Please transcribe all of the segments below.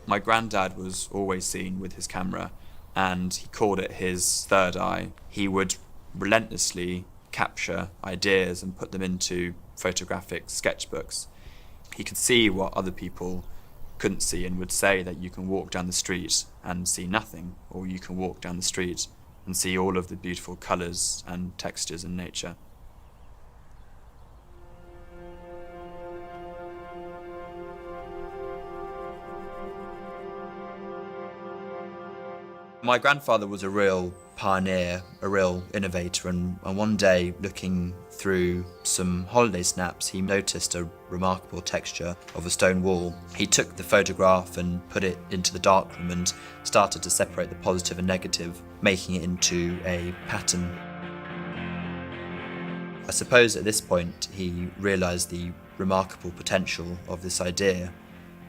My granddad was always seen with his camera, and he called it his third eye. He would relentlessly capture ideas and put them into photographic sketchbooks. He could see what other people couldn't see and would say that you can walk down the street and see nothing, or you can walk down the street and see all of the beautiful colours and textures in nature. My grandfather was a real pioneer, a real innovator, and one day, looking through some holiday snaps, he noticed a remarkable texture of a stone wall. He took the photograph and put it into the darkroom and started to separate the positive and negative, making it into a pattern. I suppose at this point he realised the remarkable potential of this idea,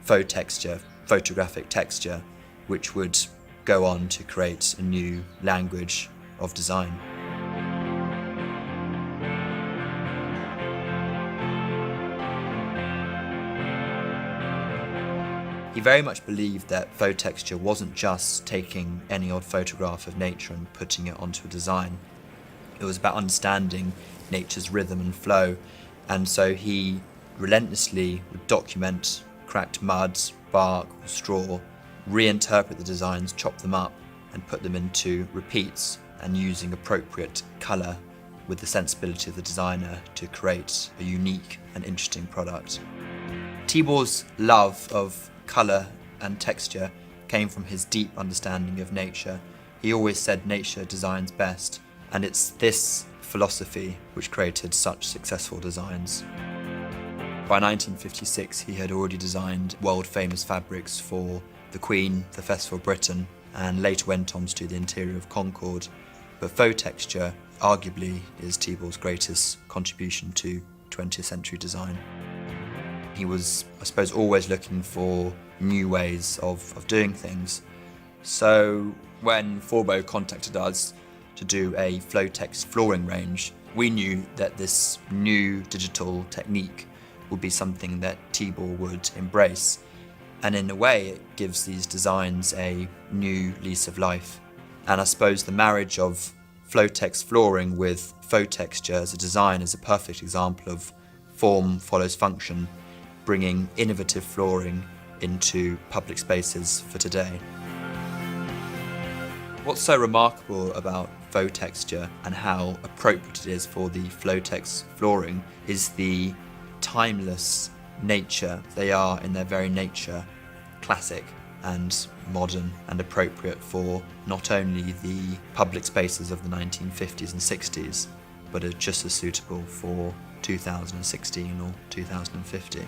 faux texture, photographic texture, which would go on to create a new language of design. He very much believed that faux texture wasn't just taking any odd photograph of nature and putting it onto a design. It was about understanding nature's rhythm and flow, and so he relentlessly would document cracked mud, bark, or straw, reinterpret the designs, chop them up, and put them into repeats, and using appropriate colour with the sensibility of the designer to create a unique and interesting product. Tibor's love of colour and texture came from his deep understanding of nature. He always said nature designs best, and it's this philosophy which created such successful designs. By 1956, he had already designed world-famous fabrics for the Queen, the Festival of Britain, and later went on to do the interior of Concorde. But faux texture arguably is Tibor's greatest contribution to 20th century design. He was, I suppose, always looking for new ways of doing things. So when Fォlbo contacted us to do a faux-tex flooring range, we knew that this new digital technique would be something that Tibor would embrace. And in a way, it gives these designs a new lease of life. And I suppose the marriage of faux-tex flooring with faux texture as a design is a perfect example of form follows function, bringing innovative flooring into public spaces for today. What's so remarkable about faux texture and how appropriate it is for the faux-tex flooring is the timeless nature. They are, in their very nature, classic and modern and appropriate for not only the public spaces of the 1950s and 60s, but are just as suitable for 2016 or 2050.